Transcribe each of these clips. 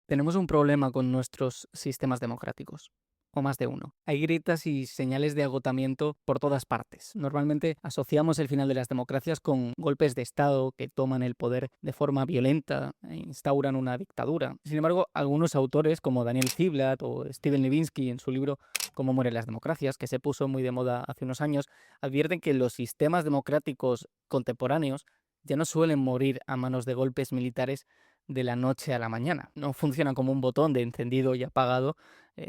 Tenemos un problema con nuestros sistemas democráticos, o más de uno. Hay grietas y señales de agotamiento por todas partes. Normalmente asociamos el final de las democracias con golpes de Estado que toman el poder de forma violenta e instauran una dictadura. Sin embargo, algunos autores, como Daniel Ziblatt o Steven Levitsky en su libro Cómo mueren las democracias, que se puso muy de moda hace unos años, advierten que los sistemas democráticos contemporáneos ya no suelen morir a manos de golpes militares de la noche a la mañana. No funciona como un botón de encendido y apagado,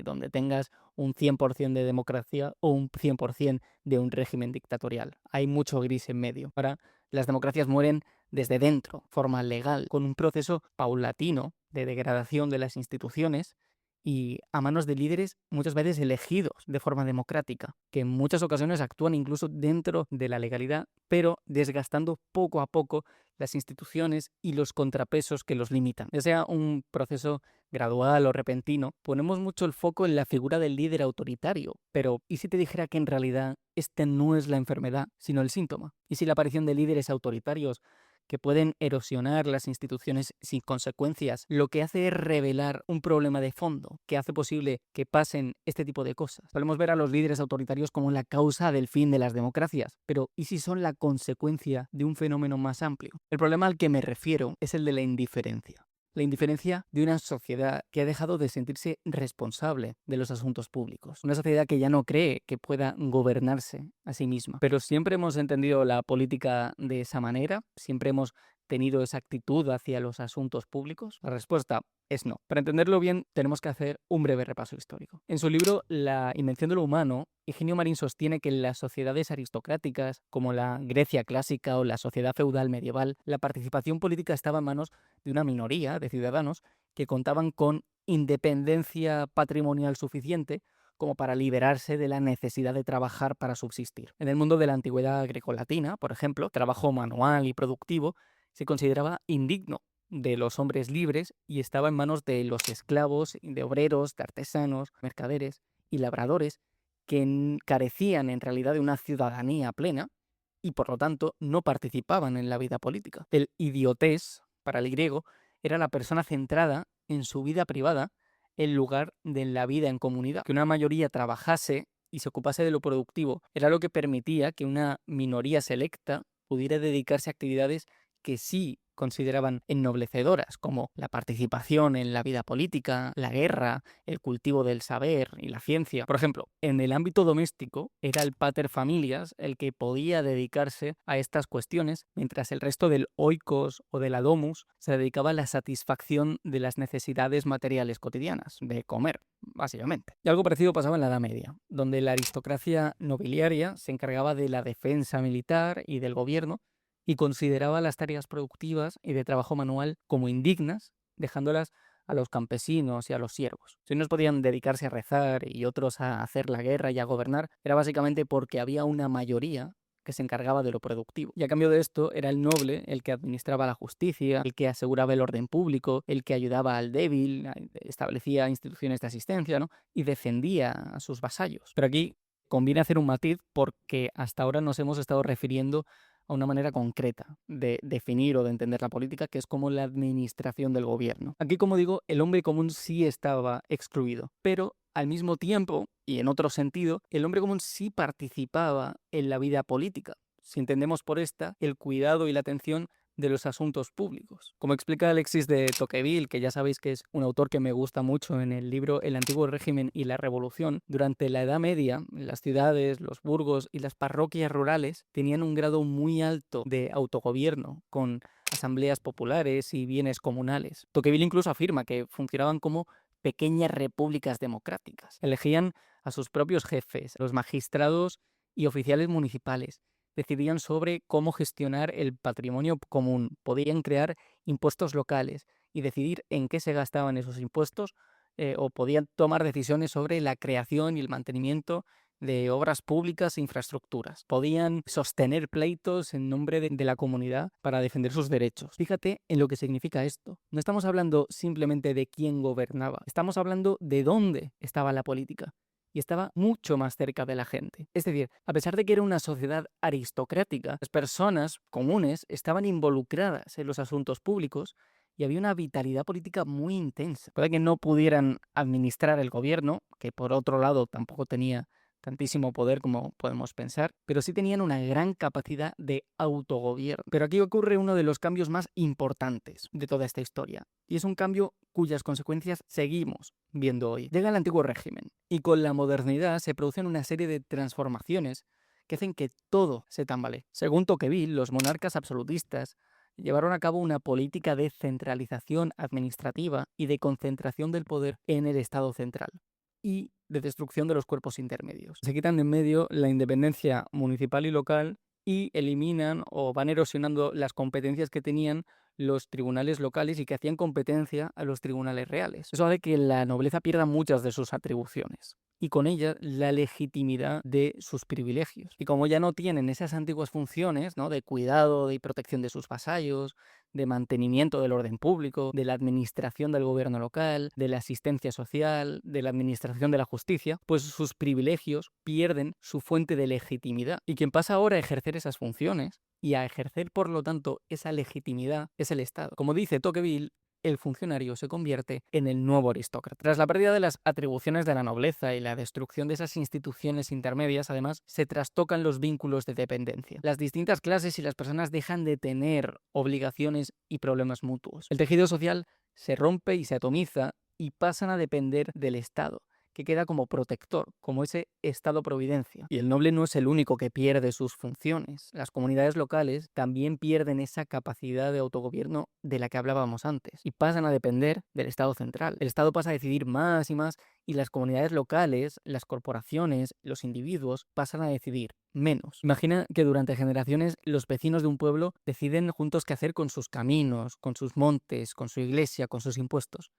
donde tengas un 100% de democracia o un 100% de un régimen dictatorial. Hay mucho gris en medio. Ahora, las democracias mueren desde dentro, forma legal, con un proceso paulatino de degradación de las instituciones y a manos de líderes muchas veces elegidos de forma democrática, que en muchas ocasiones actúan incluso dentro de la legalidad, pero desgastando poco a poco las instituciones y los contrapesos que los limitan. Ya sea un proceso gradual o repentino, ponemos mucho el foco en la figura del líder autoritario, pero ¿y si te dijera que en realidad este no es la enfermedad, sino el síntoma? ¿Y si la aparición de líderes autoritarios que pueden erosionar las instituciones sin consecuencias, lo que hace es revelar un problema de fondo que hace posible que pasen este tipo de cosas? Solemos ver a los líderes autoritarios como la causa del fin de las democracias, pero ¿y si son la consecuencia de un fenómeno más amplio? El problema al que me refiero es el de la indiferencia. La indiferencia de una sociedad que ha dejado de sentirse responsable de los asuntos públicos. Una sociedad que ya no cree que pueda gobernarse a sí misma. Pero siempre hemos entendido la política de esa manera, siempre hemos tenido esa actitud hacia los asuntos públicos. La respuesta es no. Para entenderlo bien, tenemos que hacer un breve repaso histórico. En su libro La invención de lo humano, Higinio Marín sostiene que en las sociedades aristocráticas, como la Grecia clásica o la sociedad feudal medieval, la participación política estaba en manos de una minoría de ciudadanos que contaban con independencia patrimonial suficiente como para liberarse de la necesidad de trabajar para subsistir. En el mundo de la antigüedad grecolatina, por ejemplo, trabajo manual y productivo se consideraba indigno de los hombres libres y estaba en manos de los esclavos, de obreros, de artesanos, mercaderes y labradores que carecían en realidad de una ciudadanía plena y por lo tanto no participaban en la vida política. El idiotés, para el griego, era la persona centrada en su vida privada en lugar de en la vida en comunidad. Que una mayoría trabajase y se ocupase de lo productivo era lo que permitía que una minoría selecta pudiera dedicarse a actividades que sí consideraban ennoblecedoras, como la participación en la vida política, la guerra, el cultivo del saber y la ciencia. Por ejemplo, en el ámbito doméstico era el pater familias el que podía dedicarse a estas cuestiones, mientras el resto del oikos o de la domus se dedicaba a la satisfacción de las necesidades materiales cotidianas, de comer, básicamente. Y algo parecido pasaba en la Edad Media, donde la aristocracia nobiliaria se encargaba de la defensa militar y del gobierno, y consideraba las tareas productivas y de trabajo manual como indignas, dejándolas a los campesinos y a los siervos. Si unos podían dedicarse a rezar y otros a hacer la guerra y a gobernar, era básicamente porque había una mayoría que se encargaba de lo productivo. Y a cambio de esto, era el noble el que administraba la justicia, el que aseguraba el orden público, el que ayudaba al débil, establecía instituciones de asistencia, ¿no? Y defendía a sus vasallos. Pero aquí conviene hacer un matiz porque hasta ahora nos hemos estado refiriendo a una manera concreta de definir o de entender la política, que es como la administración del gobierno. Aquí, como digo, el hombre común sí estaba excluido, pero al mismo tiempo, y en otro sentido, el hombre común sí participaba en la vida política. Si entendemos por esta el cuidado y la atención de los asuntos públicos. Como explica Alexis de Tocqueville, que ya sabéis que es un autor que me gusta mucho en el libro El antiguo régimen y la revolución, durante la Edad Media, las ciudades, los burgos y las parroquias rurales tenían un grado muy alto de autogobierno, con asambleas populares y bienes comunales. Tocqueville incluso afirma que funcionaban como pequeñas repúblicas democráticas. Elegían a sus propios jefes, los magistrados y oficiales municipales, decidían sobre cómo gestionar el patrimonio común, podían crear impuestos locales y decidir en qué se gastaban esos impuestos, o podían tomar decisiones sobre la creación y el mantenimiento de obras públicas e infraestructuras. Podían sostener pleitos en nombre de la comunidad para defender sus derechos. Fíjate en lo que significa esto. No estamos hablando simplemente de quién gobernaba, estamos hablando de dónde estaba la política. Y estaba mucho más cerca de la gente. Es decir, a pesar de que era una sociedad aristocrática, las personas comunes estaban involucradas en los asuntos públicos y había una vitalidad política muy intensa. Puede que no pudieran administrar el gobierno, que por otro lado tampoco tenía tantísimo poder como podemos pensar, pero sí tenían una gran capacidad de autogobierno. Pero aquí ocurre uno de los cambios más importantes de toda esta historia, y es un cambio cuyas consecuencias seguimos viendo hoy. Llega el antiguo régimen, y con la modernidad se producen una serie de transformaciones que hacen que todo se tambalee. Según Tocqueville, los monarcas absolutistas llevaron a cabo una política de centralización administrativa y de concentración del poder en el Estado central y de destrucción de los cuerpos intermedios. Se quitan de en medio la independencia municipal y local y eliminan o van erosionando las competencias que tenían los tribunales locales y que hacían competencia a los tribunales reales. Eso hace que la nobleza pierda muchas de sus atribuciones y con ella la legitimidad de sus privilegios. Y como ya no tienen esas antiguas funciones, ¿no?, de cuidado y protección de sus vasallos, de mantenimiento del orden público, de la administración del gobierno local, de la asistencia social, de la administración de la justicia, pues sus privilegios pierden su fuente de legitimidad. Y quien pasa ahora a ejercer esas funciones y a ejercer, por lo tanto, esa legitimidad es el Estado. Como dice Tocqueville, el funcionario se convierte en el nuevo aristócrata. Tras la pérdida de las atribuciones de la nobleza y la destrucción de esas instituciones intermedias, además, se trastocan los vínculos de dependencia. Las distintas clases y las personas dejan de tener obligaciones y problemas mutuos. El tejido social se rompe y se atomiza y pasan a depender del Estado, que queda como protector, como ese Estado-providencia. Y el noble no es el único que pierde sus funciones. Las comunidades locales también pierden esa capacidad de autogobierno de la que hablábamos antes y pasan a depender del Estado central. El Estado pasa a decidir más y más y las comunidades locales, las corporaciones, los individuos pasan a decidir menos. Imagina que durante generaciones los vecinos de un pueblo deciden juntos qué hacer con sus caminos, con sus montes, con su iglesia, con sus impuestos.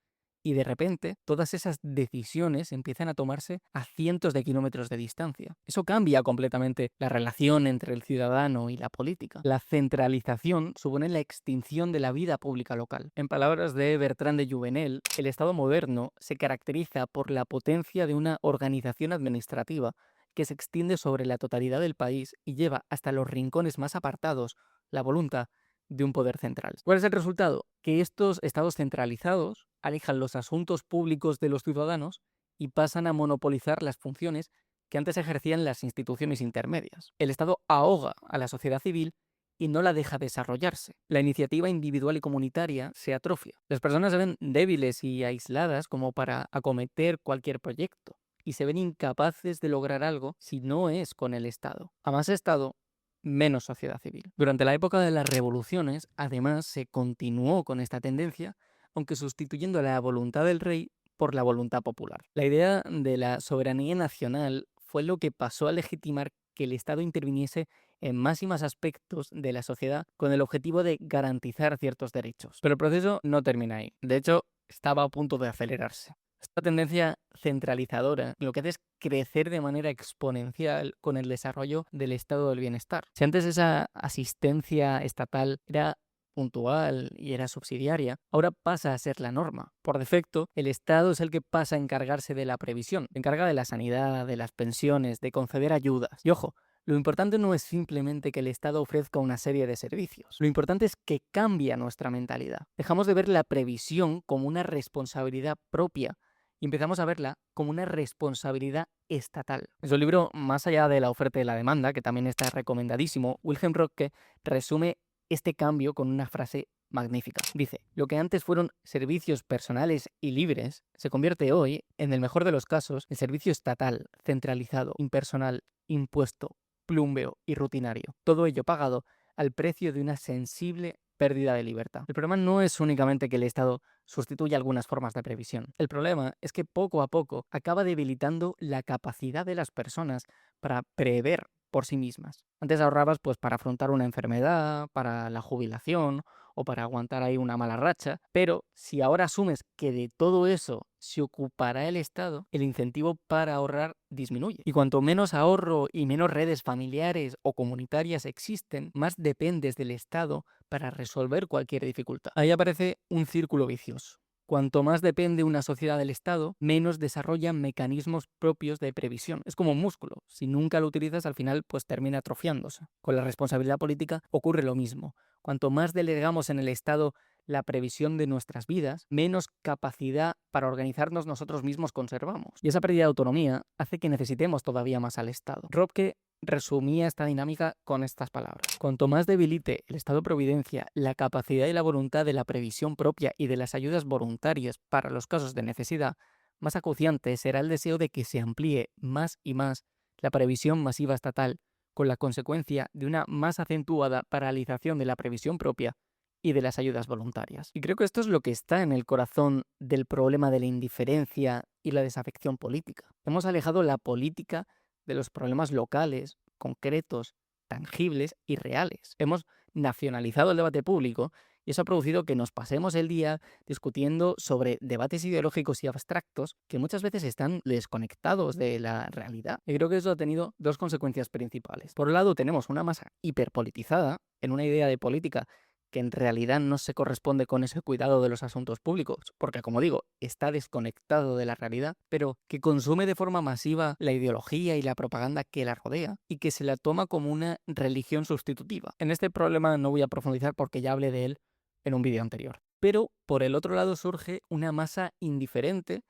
Y de repente, todas esas decisiones empiezan a tomarse a cientos de kilómetros de distancia. Eso cambia completamente la relación entre el ciudadano y la política. La centralización supone la extinción de la vida pública local. En palabras de Bertrand de Jouvenel, el Estado moderno se caracteriza por la potencia de una organización administrativa que se extiende sobre la totalidad del país y lleva hasta los rincones más apartados la voluntad de un poder central. ¿Cuál es el resultado? Que estos estados centralizados alejan los asuntos públicos de los ciudadanos y pasan a monopolizar las funciones que antes ejercían las instituciones intermedias. El Estado ahoga a la sociedad civil y no la deja desarrollarse. La iniciativa individual y comunitaria se atrofia. Las personas se ven débiles y aisladas como para acometer cualquier proyecto y se ven incapaces de lograr algo si no es con el Estado. A más Estado, menos sociedad civil. Durante la época de las revoluciones, además, se continuó con esta tendencia, aunque sustituyendo la voluntad del rey por la voluntad popular. La idea de la soberanía nacional fue lo que pasó a legitimar que el Estado interviniese en más y más aspectos de la sociedad con el objetivo de garantizar ciertos derechos. Pero el proceso no termina ahí. De hecho, estaba a punto de acelerarse. Esta tendencia centralizadora lo que hace es crecer de manera exponencial con el desarrollo del estado del bienestar. Si antes esa asistencia estatal era puntual y era subsidiaria, ahora pasa a ser la norma. Por defecto, el Estado es el que pasa a encargarse de la previsión, se encarga de la sanidad, de las pensiones, de conceder ayudas. Y ojo, lo importante no es simplemente que el Estado ofrezca una serie de servicios. Lo importante es que cambia nuestra mentalidad. Dejamos de ver la previsión como una responsabilidad propia y empezamos a verla como una responsabilidad estatal. En su libro Más allá de la oferta y la demanda, que también está recomendadísimo, Wilhelm Röpke resume este cambio con una frase magnífica. Dice, lo que antes fueron servicios personales y libres, se convierte hoy, en el mejor de los casos, en servicio estatal, centralizado, impersonal, impuesto, plúmbeo y rutinario. Todo ello pagado al precio de una sensible pérdida de libertad. El problema no es únicamente que el Estado sustituya algunas formas de previsión. El problema es que poco a poco acaba debilitando la capacidad de las personas para prever por sí mismas. Antes ahorrabas pues para afrontar una enfermedad, para la jubilación o para aguantar ahí una mala racha, pero si ahora asumes que de todo eso se ocupará el Estado, el incentivo para ahorrar disminuye. Y cuanto menos ahorro y menos redes familiares o comunitarias existen, más dependes del Estado para resolver cualquier dificultad. Ahí aparece un círculo vicioso. Cuanto más depende una sociedad del Estado, menos desarrolla mecanismos propios de previsión. Es como un músculo. Si nunca lo utilizas, al final pues termina atrofiándose. Con la responsabilidad política ocurre lo mismo. Cuanto más delegamos en el Estado la previsión de nuestras vidas, menos capacidad para organizarnos nosotros mismos conservamos. Y esa pérdida de autonomía hace que necesitemos todavía más al Estado. Robke resumía esta dinámica con estas palabras: cuanto más debilite el Estado-providencia la capacidad y la voluntad de la previsión propia y de las ayudas voluntarias para los casos de necesidad, más acuciante será el deseo de que se amplíe más y más la previsión masiva estatal, con la consecuencia de una más acentuada paralización de la previsión propia y de las ayudas voluntarias. Y creo que esto es lo que está en el corazón del problema de la indiferencia y la desafección política. Hemos alejado la política de los problemas locales, concretos, tangibles y reales. Hemos nacionalizado el debate público y eso ha producido que nos pasemos el día discutiendo sobre debates ideológicos y abstractos que muchas veces están desconectados de la realidad. Y creo que eso ha tenido dos consecuencias principales. Por un lado, tenemos una masa hiperpolitizada en una idea de política que en realidad no se corresponde con ese cuidado de los asuntos públicos, porque, como digo, está desconectado de la realidad, pero que consume de forma masiva la ideología y la propaganda que la rodea y que se la toma como una religión sustitutiva. En este problema no voy a profundizar porque ya hablé de él en un vídeo anterior. Pero, por el otro lado, surge una masa indiferente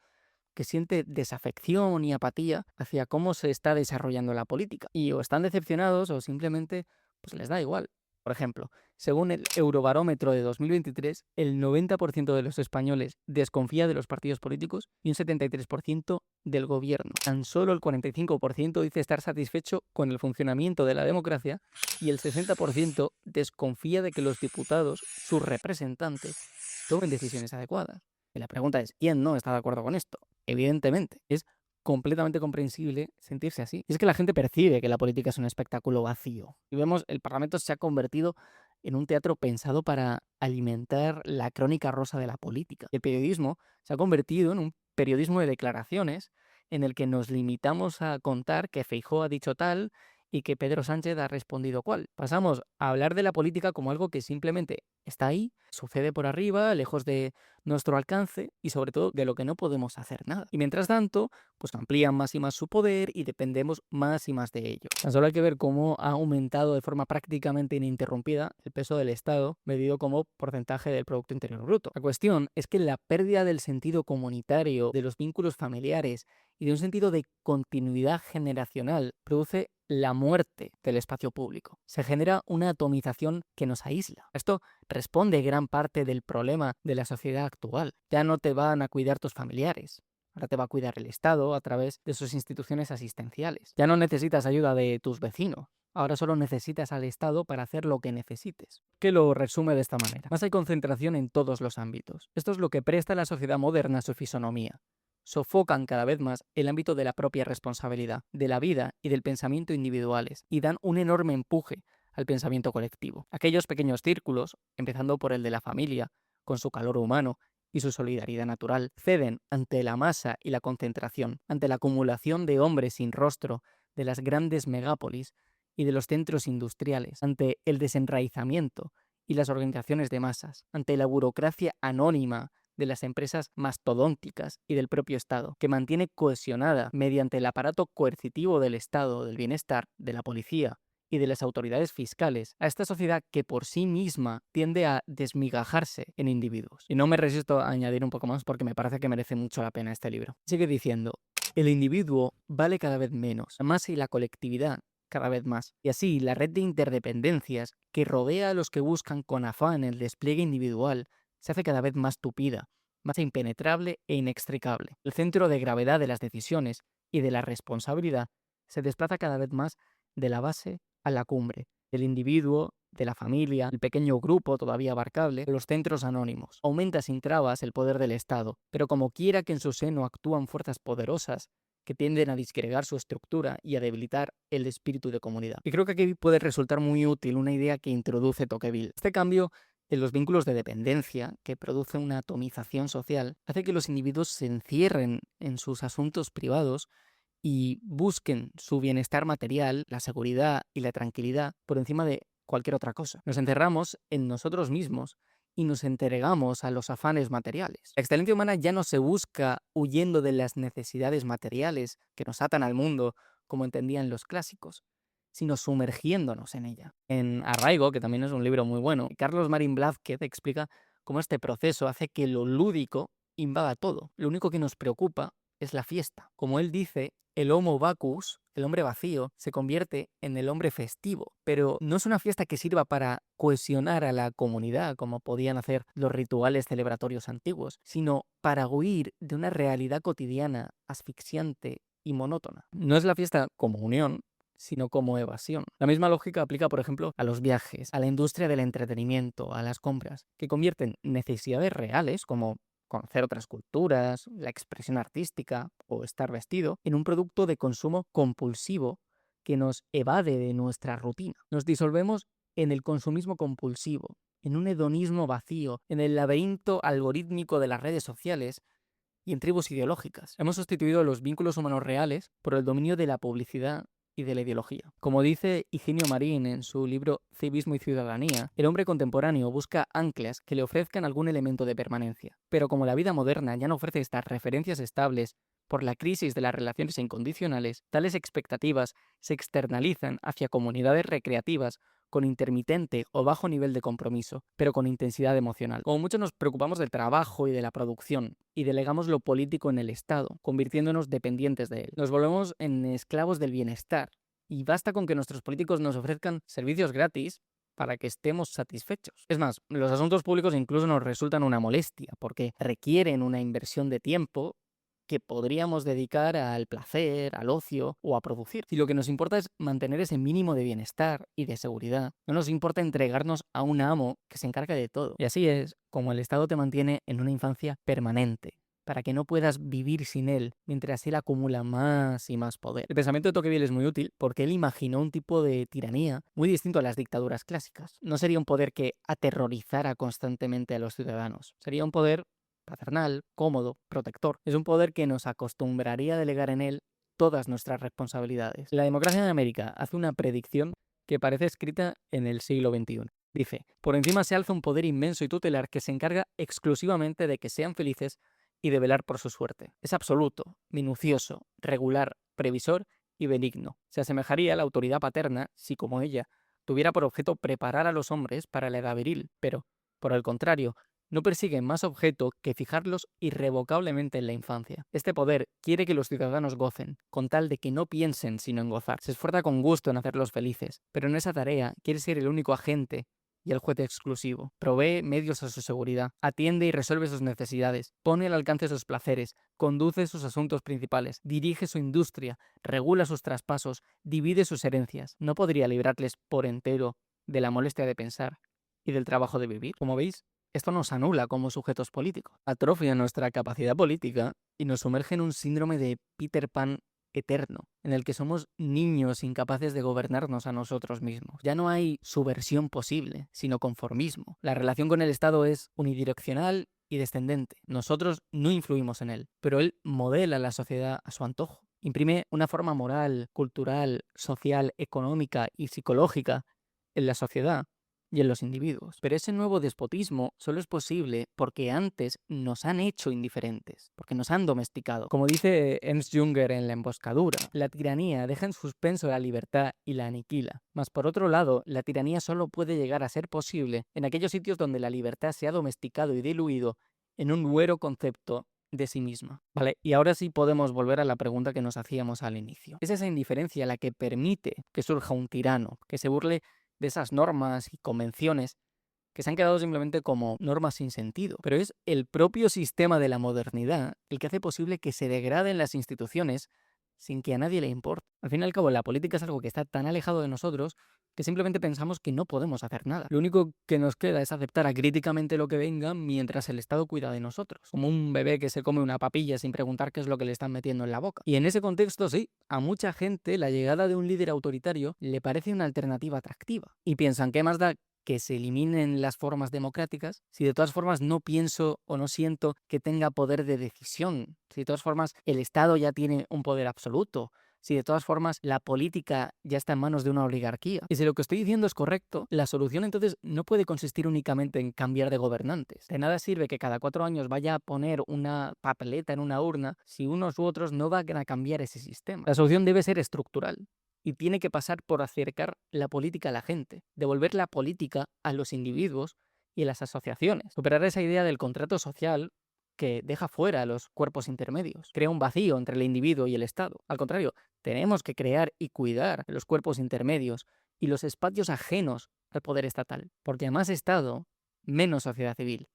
que siente desafección y apatía hacia cómo se está desarrollando la política. Y o están decepcionados o simplemente pues les da igual. Por ejemplo, según el Eurobarómetro de 2023, el 90% de los españoles desconfía de los partidos políticos y un 73% del gobierno. Tan solo el 45% dice estar satisfecho con el funcionamiento de la democracia y el 60% desconfía de que los diputados, sus representantes, tomen decisiones adecuadas. Y la pregunta es, ¿quién no está de acuerdo con esto? Evidentemente, es completamente comprensible sentirse así. Y es que la gente percibe que la política es un espectáculo vacío. Y vemos, el Parlamento se ha convertido en un teatro pensado para alimentar la crónica rosa de la política. El periodismo se ha convertido en un periodismo de declaraciones en el que nos limitamos a contar que Feijóo ha dicho tal y que Pedro Sánchez ha respondido cual. Pasamos a hablar de la política como algo que simplemente está ahí, sucede por arriba, lejos de nuestro alcance y sobre todo de lo que no podemos hacer nada. Y mientras tanto, pues amplían más y más su poder y dependemos más y más de ellos. Tan solo hay que ver cómo ha aumentado de forma prácticamente ininterrumpida el peso del Estado medido como porcentaje del Producto Interior Bruto. La cuestión es que la pérdida del sentido comunitario, de los vínculos familiares y de un sentido de continuidad generacional produce la muerte del espacio público. Se genera una atomización que nos aísla. Esto responde gran parte del problema de la sociedad actual. Ya no te van a cuidar tus familiares. Ahora te va a cuidar el Estado a través de sus instituciones asistenciales. Ya no necesitas ayuda de tus vecinos. Ahora solo necesitas al Estado para hacer lo que necesites. Que lo resume de esta manera. Más hay concentración en todos los ámbitos. Esto es lo que presta a la sociedad moderna su fisonomía. Sofocan cada vez más el ámbito de la propia responsabilidad, de la vida y del pensamiento individuales, y dan un enorme empuje al pensamiento colectivo. Aquellos pequeños círculos, empezando por el de la familia, con su calor humano y su solidaridad natural, ceden ante la masa y la concentración, ante la acumulación de hombres sin rostro de las grandes megápolis y de los centros industriales, ante el desenraizamiento y las organizaciones de masas, ante la burocracia anónima de las empresas mastodónticas y del propio Estado, que mantiene cohesionada mediante el aparato coercitivo del Estado, del bienestar, de la policía y de las autoridades fiscales, a esta sociedad que por sí misma tiende a desmigajarse en individuos. Y no me resisto a añadir un poco más porque me parece que merece mucho la pena este libro. Sigue diciendo, el individuo vale cada vez menos, la masa y la colectividad cada vez más. Y así, la red de interdependencias que rodea a los que buscan con afán el despliegue individual se hace cada vez más tupida, más impenetrable e inextricable. El centro de gravedad de las decisiones y de la responsabilidad se desplaza cada vez más de la base a la cumbre, del individuo, de la familia, el pequeño grupo todavía abarcable, de los centros anónimos. Aumenta sin trabas el poder del Estado, pero como quiera que en su seno actúan fuerzas poderosas que tienden a disgregar su estructura y a debilitar el espíritu de comunidad. Y creo que aquí puede resultar muy útil una idea que introduce Tocqueville. Este cambio en los vínculos de dependencia, que produce una atomización social, hace que los individuos se encierren en sus asuntos privados y busquen su bienestar material, la seguridad y la tranquilidad por encima de cualquier otra cosa. Nos encerramos en nosotros mismos y nos entregamos a los afanes materiales. La excelencia humana ya no se busca huyendo de las necesidades materiales que nos atan al mundo, como entendían los clásicos, sino sumergiéndonos en ella. En Arraigo, que también es un libro muy bueno, Carlos Marín Blázquez explica cómo este proceso hace que lo lúdico invada todo. Lo único que nos preocupa es la fiesta. Como él dice, el homo vacus, el hombre vacío, se convierte en el hombre festivo. Pero no es una fiesta que sirva para cohesionar a la comunidad, como podían hacer los rituales celebratorios antiguos, sino para huir de una realidad cotidiana, asfixiante y monótona. No es la fiesta como unión, sino como evasión. La misma lógica aplica, por ejemplo, a los viajes, a la industria del entretenimiento, a las compras, que convierten necesidades reales, como conocer otras culturas, la expresión artística o estar vestido, en un producto de consumo compulsivo que nos evade de nuestra rutina. Nos disolvemos en el consumismo compulsivo, en un hedonismo vacío, en el laberinto algorítmico de las redes sociales y en tribus ideológicas. Hemos sustituido los vínculos humanos reales por el dominio de la publicidad y de la ideología. Como dice Higinio Marín en su libro Civismo y Ciudadanía, el hombre contemporáneo busca anclas que le ofrezcan algún elemento de permanencia. Pero como la vida moderna ya no ofrece estas referencias estables por la crisis de las relaciones incondicionales, tales expectativas se externalizan hacia comunidades recreativas con intermitente o bajo nivel de compromiso, pero con intensidad emocional. Como muchos nos preocupamos del trabajo y de la producción, y delegamos lo político en el Estado, convirtiéndonos dependientes de él. Nos volvemos en esclavos del bienestar, y basta con que nuestros políticos nos ofrezcan servicios gratis para que estemos satisfechos. Es más, los asuntos públicos incluso nos resultan una molestia, porque requieren una inversión de tiempo que podríamos dedicar al placer, al ocio o a producir. Si lo que nos importa es mantener ese mínimo de bienestar y de seguridad, no nos importa entregarnos a un amo que se encarga de todo. Y así es como el Estado te mantiene en una infancia permanente, para que no puedas vivir sin él, mientras él acumula más y más poder. El pensamiento de Tocqueville es muy útil porque él imaginó un tipo de tiranía muy distinto a las dictaduras clásicas. No sería un poder que aterrorizara constantemente a los ciudadanos, sería un poder paternal, cómodo, protector. Es un poder que nos acostumbraría a delegar en él todas nuestras responsabilidades. La democracia en América hace una predicción que parece escrita en el siglo XXI. Dice, por encima se alza un poder inmenso y tutelar que se encarga exclusivamente de que sean felices y de velar por su suerte. Es absoluto, minucioso, regular, previsor y benigno. Se asemejaría a la autoridad paterna si, como ella, tuviera por objeto preparar a los hombres para la edad viril, pero, por el contrario, no persigue más objeto que fijarlos irrevocablemente en la infancia. Este poder quiere que los ciudadanos gocen, con tal de que no piensen sino en gozar. Se esfuerza con gusto en hacerlos felices, pero en esa tarea quiere ser el único agente y el juez exclusivo. Provee medios a su seguridad, atiende y resuelve sus necesidades, pone al alcance sus placeres, conduce sus asuntos principales, dirige su industria, regula sus traspasos, divide sus herencias. ¿No podría librarles por entero de la molestia de pensar y del trabajo de vivir? Como veis, esto nos anula como sujetos políticos, atrofia nuestra capacidad política y nos sumerge en un síndrome de Peter Pan eterno, en el que somos niños incapaces de gobernarnos a nosotros mismos. Ya no hay subversión posible, sino conformismo. La relación con el Estado es unidireccional y descendente. Nosotros no influimos en él, pero él modela la sociedad a su antojo. Imprime una forma moral, cultural, social, económica y psicológica en la sociedad y en los individuos. Pero ese nuevo despotismo solo es posible porque antes nos han hecho indiferentes, porque nos han domesticado. Como dice Ernst Jünger en La emboscadura, la tiranía deja en suspenso la libertad y la aniquila. Mas por otro lado, la tiranía solo puede llegar a ser posible en aquellos sitios donde la libertad se ha domesticado y diluido en un huero concepto de sí misma. Vale, y ahora sí podemos volver a la pregunta que nos hacíamos al inicio. ¿Es esa indiferencia la que permite que surja un tirano, que se burle de esas normas y convenciones que se han quedado simplemente como normas sin sentido? Pero es el propio sistema de la modernidad el que hace posible que se degraden las instituciones sin que a nadie le importe. Al fin y al cabo, la política es algo que está tan alejado de nosotros que simplemente pensamos que no podemos hacer nada. Lo único que nos queda es aceptar acríticamente lo que venga mientras el Estado cuida de nosotros, como un bebé que se come una papilla sin preguntar qué es lo que le están metiendo en la boca. Y en ese contexto, sí, a mucha gente la llegada de un líder autoritario le parece una alternativa atractiva. Y piensan, ¿qué más da que se eliminen las formas democráticas si de todas formas no pienso o no siento que tenga poder de decisión? Si de todas formas el Estado ya tiene un poder absoluto, si de todas formas la política ya está en manos de una oligarquía. Y si lo que estoy diciendo es correcto, la solución entonces no puede consistir únicamente en cambiar de gobernantes. De nada sirve que cada 4 años vaya a poner una papeleta en una urna si unos u otros no van a cambiar ese sistema. La solución debe ser estructural y tiene que pasar por acercar la política a la gente, devolver la política a los individuos y las asociaciones. Superar esa idea del contrato social que deja fuera a los cuerpos intermedios, crea un vacío entre el individuo y el Estado. Al contrario, tenemos que crear y cuidar los cuerpos intermedios y los espacios ajenos al poder estatal, porque a más Estado, menos sociedad civil,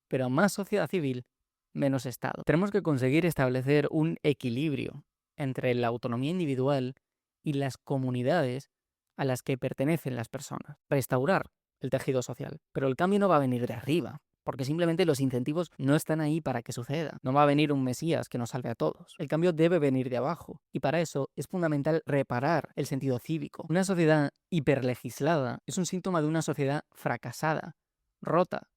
pero a más sociedad civil, menos Estado. Tenemos que conseguir establecer un equilibrio entre la autonomía individual y las comunidades a las que pertenecen las personas. Restaurar el tejido social. Pero el cambio no va a venir de arriba, porque simplemente los incentivos no están ahí para que suceda. No va a venir un Mesías que nos salve a todos. El cambio debe venir de abajo, y para eso es fundamental reparar el sentido cívico. Una sociedad hiperlegislada es un síntoma de una sociedad fracasada, rota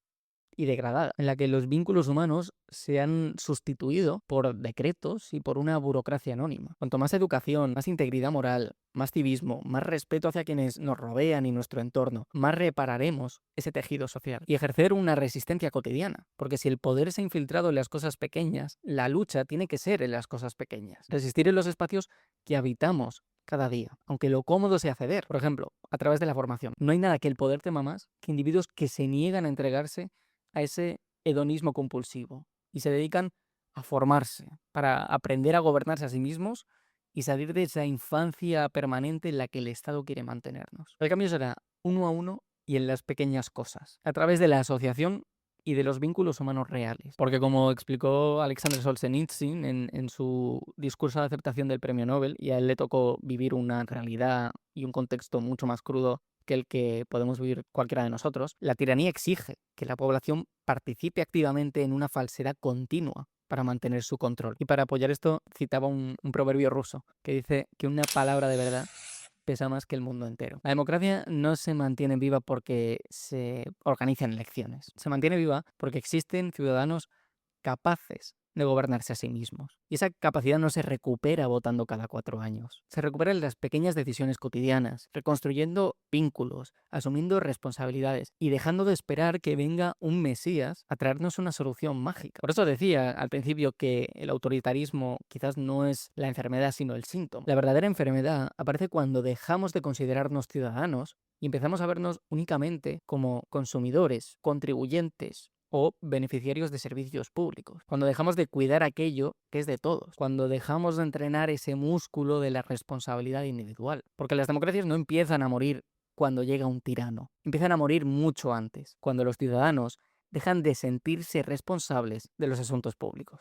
y degradada, en la que los vínculos humanos se han sustituido por decretos y por una burocracia anónima. Cuanto más educación, más integridad moral, más civismo, más respeto hacia quienes nos rodean y nuestro entorno, más repararemos ese tejido social. Y ejercer una resistencia cotidiana, porque si el poder se ha infiltrado en las cosas pequeñas, la lucha tiene que ser en las cosas pequeñas. Resistir en los espacios que habitamos cada día, aunque lo cómodo sea ceder. Por ejemplo, a través de la formación. No hay nada que el poder tema más que individuos que se niegan a entregarse a ese hedonismo compulsivo y se dedican a formarse para aprender a gobernarse a sí mismos y salir de esa infancia permanente en la que el Estado quiere mantenernos. El cambio será uno a uno y en las pequeñas cosas, a través de la asociación y de los vínculos humanos reales. Porque como explicó Alexander Solzhenitsyn en su discurso de aceptación del premio Nobel, y a él le tocó vivir una realidad y un contexto mucho más crudo que el que podemos vivir cualquiera de nosotros, la tiranía exige que la población participe activamente en una falsedad continua para mantener su control. Y para apoyar esto citaba un proverbio ruso que dice que una palabra de verdad pesa más que el mundo entero. La democracia no se mantiene viva porque se organizan elecciones. Se mantiene viva porque existen ciudadanos capaces de gobernarse a sí mismos. Y esa capacidad no se recupera votando cada 4 años. Se recupera en las pequeñas decisiones cotidianas, reconstruyendo vínculos, asumiendo responsabilidades y dejando de esperar que venga un Mesías a traernos una solución mágica. Por eso decía al principio que el autoritarismo quizás no es la enfermedad sino el síntoma. La verdadera enfermedad aparece cuando dejamos de considerarnos ciudadanos y empezamos a vernos únicamente como consumidores, contribuyentes o beneficiarios de servicios públicos. Cuando dejamos de cuidar aquello que es de todos. Cuando dejamos de entrenar ese músculo de la responsabilidad individual. Porque las democracias no empiezan a morir cuando llega un tirano. Empiezan a morir mucho antes, cuando los ciudadanos dejan de sentirse responsables de los asuntos públicos.